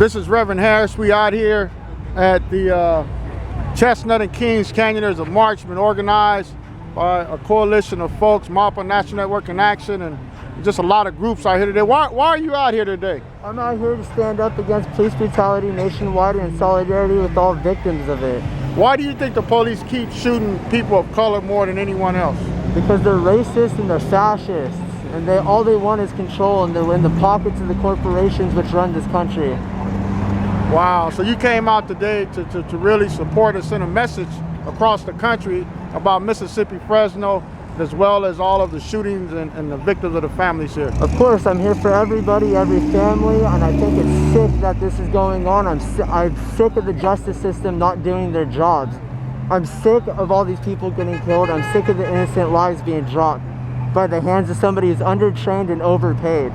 This is Rev.Harris. We out here at the Chestnut Kings Canyon. There's a march been organized by a coalition of folks, MAPA, National Network in Action, and just a lot of groups out here today. Why are you out here today? I'm out here to stand up against police brutality nationwide and in solidarity with all victims of it. Why do you think the police keep shooting people of color more than anyone else? Because they're racist and they're fascists, and all they want is control, and they're in the pockets of the corporations which run this country. Wow, so you came out today to really support and send a message across the country about Mississippi, Fresno, as well as all of the shootings and the victims of the families here. Of course, I'm here for everybody, every family, and I think it's sick that this is going on. I'm sick of the justice system not doing their jobs. I'm sick of all these people getting killed. I'm sick of the innocent lives being dropped by the hands of somebody who's undertrained and overpaid.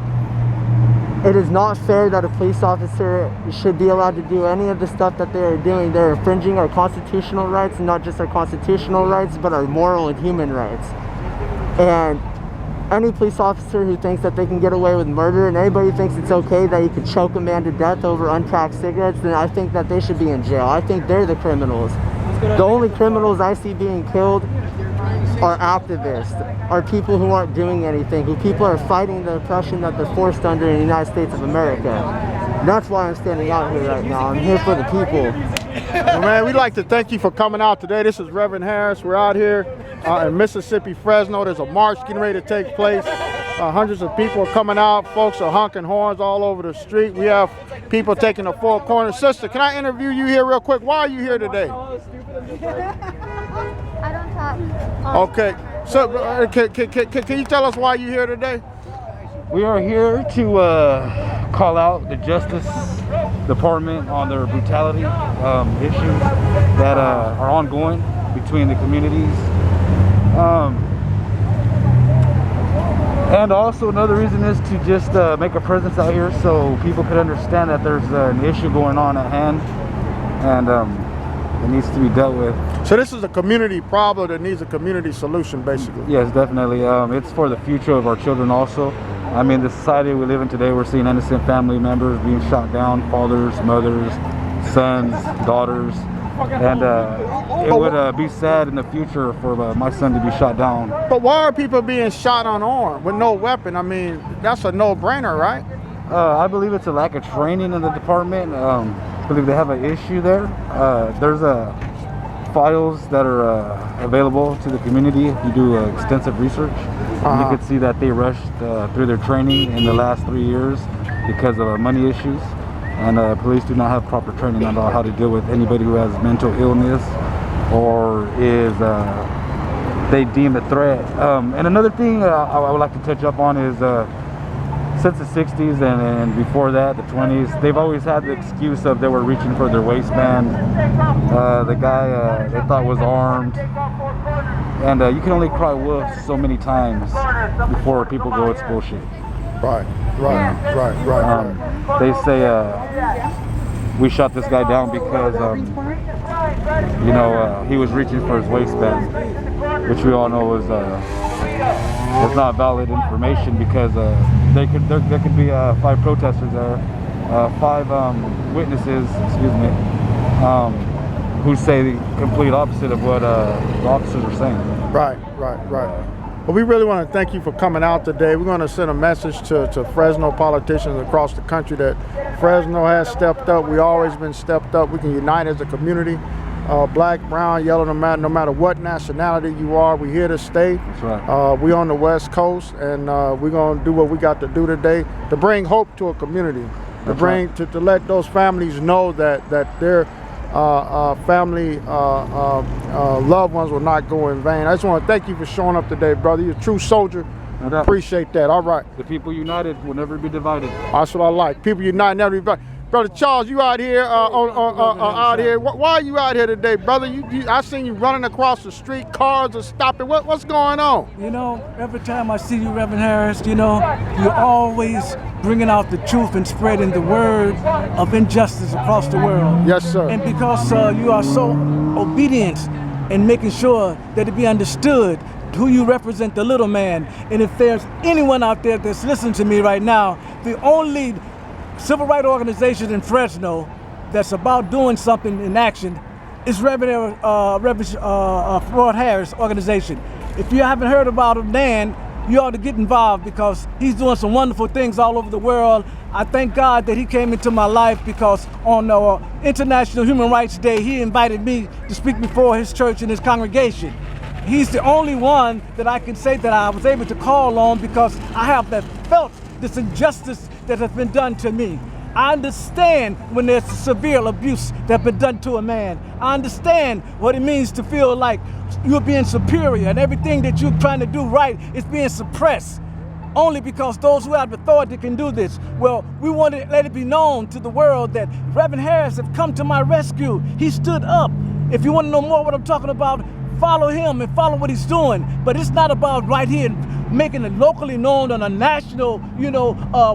It is not fair that a police officer should be allowed to do any of the stuff that they are doing. They're infringing our constitutional rights, and not just our constitutional rights, but our moral and human rights. And any police officer who thinks that they can get away with murder, and anybody who thinks it's okay that you can choke a man to death over unpacked cigarettes, then I think that they should be in jail. I think they're the criminals. The only criminals I see being killed are activists, are people who aren't doing anything, who people are fighting the oppression that they're forced under in the United States of America. That's why I'm standing out here right now. I'm here for the people. Well, man, we'd like to thank you for coming out today. This is Rev.Harris. We're out here in Mississippi, Fresno. There's a march getting ready to take place. Hundreds of people are coming out. Folks are honking horns all over the street. We have people taking the four corners. Sister, can I interview you here real quick? Why are you here today? I don't talk. Okay. So, can you tell us why you're here today? We are here to call out the Justice Department on their brutality issues that are ongoing between the communities. And also another reason is to just make a presence out here so people could understand that there's an issue going on at hand, and it needs to be dealt with. So this is a community problem that needs a community solution, basically. Yes, definitely. It's for the future of our children also. I mean, the society we live in today, we're seeing innocent family members being shot down, fathers, mothers, sons, daughters. And it would be sad in the future for my son to be shot down. But why are people being shot unarmed with no weapon? I mean, that's a no-brainer, right? I believe it's a lack of training in the department. I believe they have an issue there. There's files that are available to the community if you do extensive research. You can see that they rushed through their training in the last 3 years because of money issues. And police do not have proper training on how to deal with anybody who has mental illness or is they deem a threat. And another thing I would like to touch up on is since the 60s and before that, the 20s, they've always had the excuse of they were reaching for their waistband. The guy they thought was armed. And you can only cry wolf so many times before people go, it's bullshit. Right. They say we shot this guy down because he was reaching for his waistband, which we all know was not valid information because there could be 5 protesters there, 5 witnesses, who say the complete opposite of what the officers are saying. Right. Well, we really want to thank you for coming out today. We're going to send a message to Fresno politicians across the country that Fresno has stepped up. We've always been stepped up. We can unite as a community. Black, brown, yellow, no matter what nationality you are, we're here to stay. That's right. We're on the West Coast, and we're going to do what we got to do today to bring hope to a community, to let those families know that their family loved ones will not go in vain. I just want to thank you for showing up today, brother. You're a true soldier. No doubt. Appreciate that. All right. The people united will never be divided. That's what I like. People united, never be divided. Brother Charles, you out here out here. Why are you out here today, brother? I seen you running across the street. Cars are stopping. What's going on? You know, every time I see you, Rev.Harris, you're always bringing out the truth and spreading the word of injustice across the world. Yes, sir. And because you are so obedient in making sure that it be understood who you represent, the little man. And if there's anyone out there that's listening to me right now, the only civil rights organization in Fresno that's about doing something in action is Rev.Harris organization. If you haven't heard about him, Dan, you ought to get involved because he's doing some wonderful things all over the world. I thank God that he came into my life because on International Human Rights Day, he invited me to speak before his church and his congregation. He's the only one that I can say that I was able to call on because I have felt this injustice that has been done to me. I understand when there's severe abuse that's been done to a man. I understand what it means to feel like you're being superior and everything that you're trying to do right is being suppressed. Only because those who have authority can do this. Well, we want to let it be known to the world that Reverend Harris has come to my rescue. He stood up. If you want to know more what I'm talking about, follow him and follow what he's doing. But it's not about right here making it locally known on a national,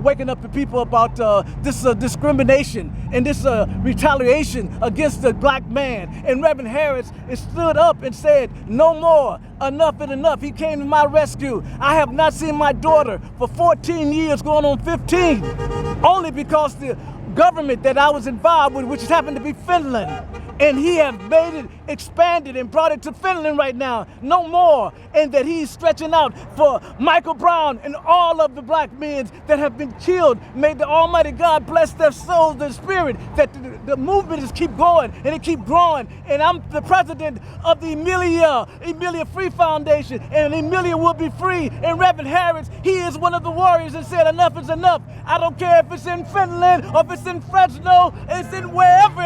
waking up the people about this discrimination and this retaliation against the black man. And Reverend Harris stood up and said, no more, enough and enough. He came to my rescue. I have not seen my daughter for 14 years, going on 15, only because the government that I was involved with, which happened to be Finland, and he has made it, expanded and brought it to Finland right now, no more, and that he's stretching out for Michael Brown and all of the black men that have been killed. May the Almighty God bless their souls, their spirit, that the movement is keep going and it keep growing. And I'm the president of the Emilia Free Foundation, and Emilia will be free. And Reverend Harris, he is one of the warriors that said enough is enough. I don't care if it's in Finland or if it's in Fresno, it's in wherever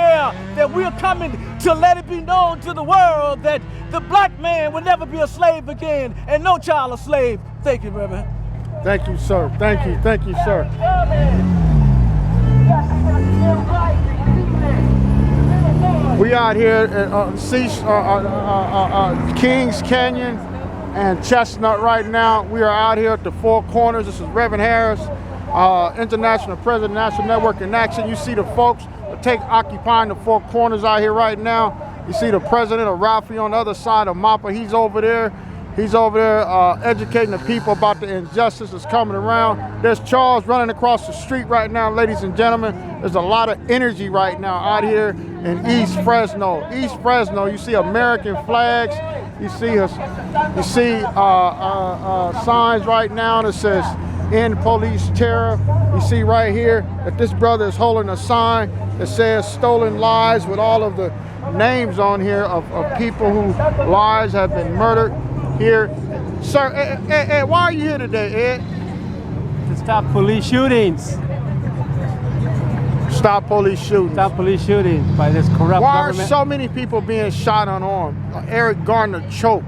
that we're coming to let it be known to the world that the black man will never be a slave again, and no child a slave. Thank you, Reverend. Thank you, sir. Thank you, sir. We out here at Kings Canyon and Chestnut right now. We are out here at the Four Corners. This is Reverend Harris, International President, National Network in Action. You see the folks occupying the Four Corners out here right now. You see the president of Ralphie on the other side of Mappa. He's over there. Educating the people about the injustice that's coming around. There's Charles running across the street right now, ladies and gentlemen. There's a lot of energy right now out here in East Fresno. East Fresno, you see American flags. You see signs right now that says "End Police Terror." You see right here that this brother is holding a sign that says "Stolen Lives" with all of the names on here of people whose lives have been murdered here. Sir, Ed, why are you here today, Ed? To stop police shootings. Stop police shootings. Stop police shootings by this corrupt Why government. are so many people being shot unarmed? Eric Garner choked.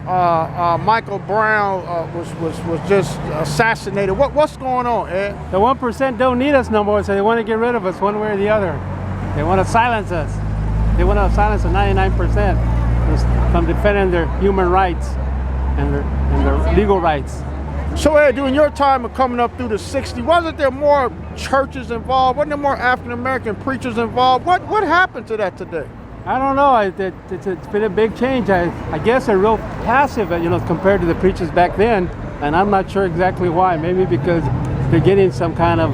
Michael Brown was just assassinated. What's going on, Ed? The 1% don't need us no more, so they want to get rid of us one way or the other. They want to silence us. They want to silence the 99% from defending their human rights and their legal rights. So Ed, during your time of coming up through the 60s, wasn't there more churches involved? Wasn't there more African-American preachers involved? What happened to that today? I don't know. It's been a big change. I guess they're real passive, compared to the preachers back then. And I'm not sure exactly why. Maybe because they're getting some kind of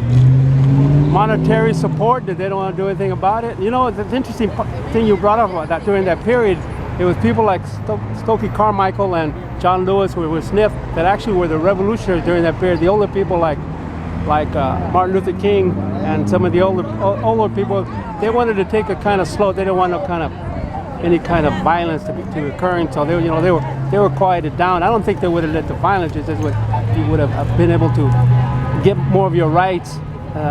monetary support that they don't want to do anything about it. It's an interesting thing you brought up about that during that period. It was people like Stokely Carmichael and John Lewis who were SNF that actually were the revolutionaries during that period. The older people like Martin Luther King and some of the older people, they wanted to take it kind of slow. They didn't want any kind of violence to occurring. So they were quieted down. I don't think they would have let the violence. You would have been able to get more of your rights.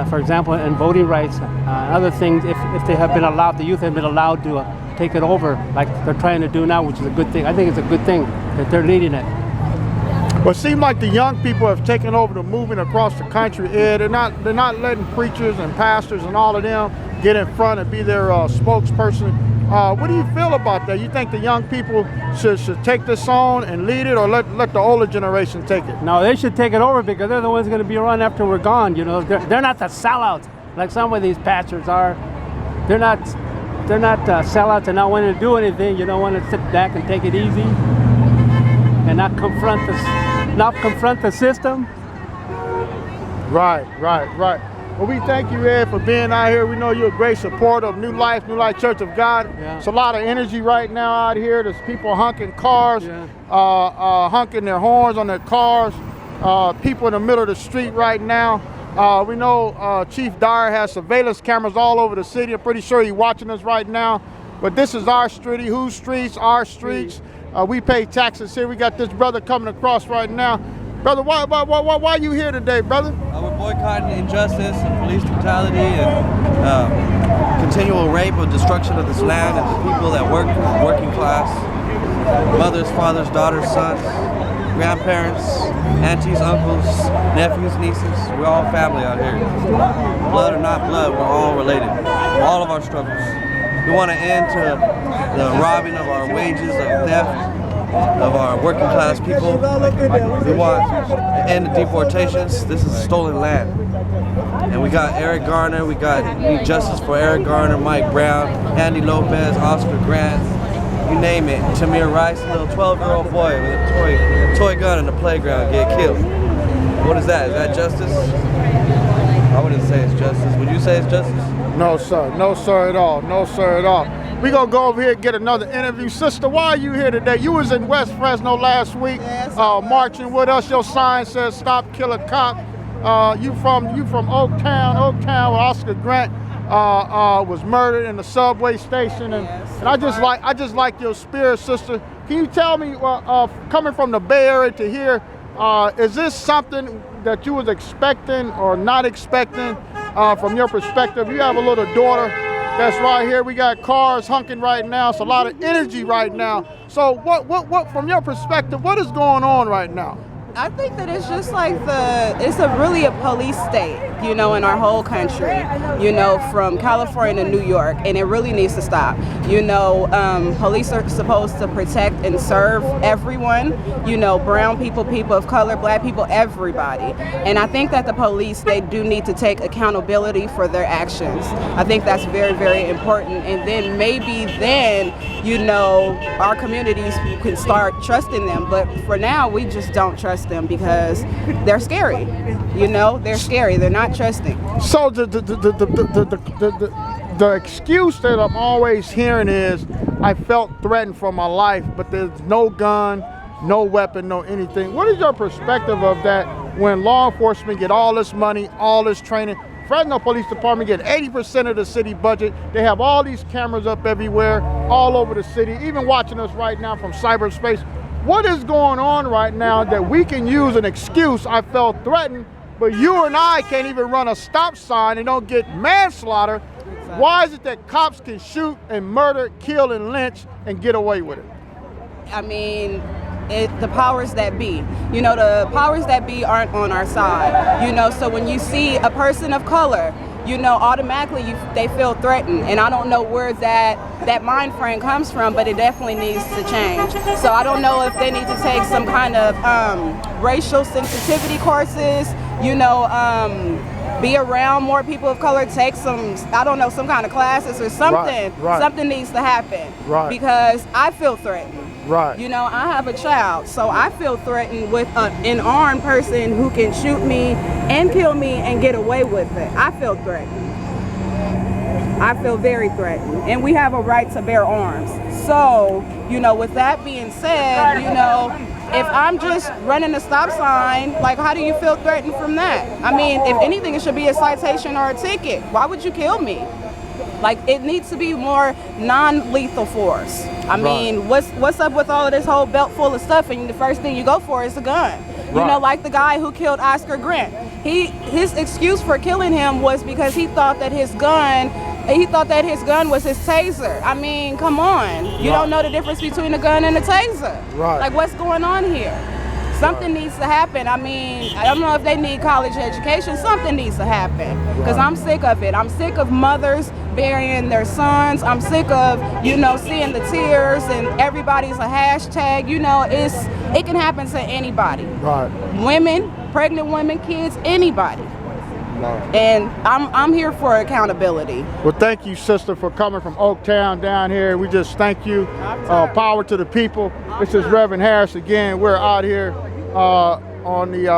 For example, and voting rights, other things, if they have been allowed, the youth have been allowed to take it over like they're trying to do now, which is a good thing. I think it's a good thing that they're leading it. Well, it seems like the young people have taken over the movement across the country, Ed. They're not letting preachers and pastors and all of them get in front and be their spokesperson. What do you feel about that? You think the young people should take this on and lead it, or let the older generation take it? No, they should take it over because they're the ones going to be around after we're gone. They're not the sellouts like some of these pastors are. They're not sellouts and not wanting to do anything. You don't want to sit back and take it easy and not confront the system. Right. Well, we thank you, Ed, for being out here. We know you're a great supporter of New Life Church of God. Yeah. It's a lot of energy right now out here. There's people honking cars, honking their horns on their cars. People in the middle of the street right now. We know Chief Dyer has surveillance cameras all over the city. I'm pretty sure he's watching us right now. But this is our street. Whose streets? Our streets. We pay taxes here. We got this brother coming across right now. Brother, why are you here today, brother? We're boycotting injustice and police brutality and continual rape or destruction of this land and the people that work, working class, mothers, fathers, daughters, sons, grandparents, aunties, uncles, nephews, nieces. We're all family out here. Blood or not blood, we're all related. All of our struggles. We want to end to the robbing of our wages, of theft, of our working class people. We want to end the deportations. This is stolen land. And we got Eric Garner, we need justice for Eric Garner, Mike Brown, Andy Lopez, Oscar Grant, you name it. Tamir Rice, a little 12-year-old boy with a toy gun in the playground get killed. What is that? Is that justice? I wouldn't say it's justice. Would you say it's justice? No, sir. No, sir at all. No, sir at all. We're going to go over here and get another interview. Sister, why are you here today? You was in West Fresno last week, marching with us. Your sign says, "Stop Killer Cop." You from Oaktown, where Oscar Grant was murdered in the subway station. And I just like your spirit, sister. Can you tell me, coming from the Bay Area to here, is this something that you was expecting or not expecting from your perspective? You have a little daughter that's right here. We got cars honking right now. It's a lot of energy right now. So what from your perspective, what is going on right now? I think that it's just like it's really a police state, you know, in our whole country, you know, from California to New York, and it really needs to stop. You know, police are supposed to protect and serve everyone, you know, brown people, people of color, black people, everybody. And I think that the police, they do need to take accountability for their actions. I think that's very, very important. And then maybe you know, our communities can start trusting them. But for now, we just don't trust them because they're scary. You know, they're scary. They're not trusting. So the excuse that I'm always hearing is, I felt threatened for my life, but there's no gun, no weapon, no anything. What is your perspective of that when law enforcement get all this money, all this training? Fresno Police Department get 80% of the city budget. They have all these cameras up everywhere, all over the city, even watching us right now from cyberspace. What is going on right now that we can use an excuse, I felt threatened, but you and I can't even run a stop sign and don't get manslaughter? Exactly. Why is it that cops can shoot and murder, kill and lynch and get away with it? I mean, the powers that be. You know, the powers that be aren't on our side. You know, so when you see a person of color, you know, automatically they feel threatened. And I don't know where that mind frame comes from, but it definitely needs to change. So I don't know if they need to take some kind of racial sensitivity courses, you know, be around more people of color, take some, I don't know, some kind of classes or something. Right. Something needs to happen. Right. Because I feel threatened. Right. You know, I have a child, so I feel threatened with an armed person who can shoot me and kill me and get away with it. I feel threatened. I feel very threatened. And we have a right to bear arms. So, you know, with that being said, you know, if I'm just running a stop sign, like, how do you feel threatened from that? I mean, if anything, it should be a citation or a ticket. Why would you kill me? Like, it needs to be more non-lethal force. I mean, what's up with all of this whole belt full of stuff and the first thing you go for is a gun? You know, like the guy who killed Oscar Grant. His excuse for killing him was because he thought that his gun was his taser. I mean, come on. You don't know the difference between a gun and a taser. Right. Like, what's going on here? Something needs to happen. I mean, I don't know if they need college education. Something needs to happen because I'm sick of it. I'm sick of mothers burying their sons. I'm sick of, you know, seeing the tears and everybody's a hashtag. You know, it can happen to anybody. Right. Women, pregnant women, kids, anybody. Right. And I'm here for accountability. Well, thank you, sister, for coming from Oaktown down here. We just thank you. Power to the people. This is Rev.Harris again. We're out here on the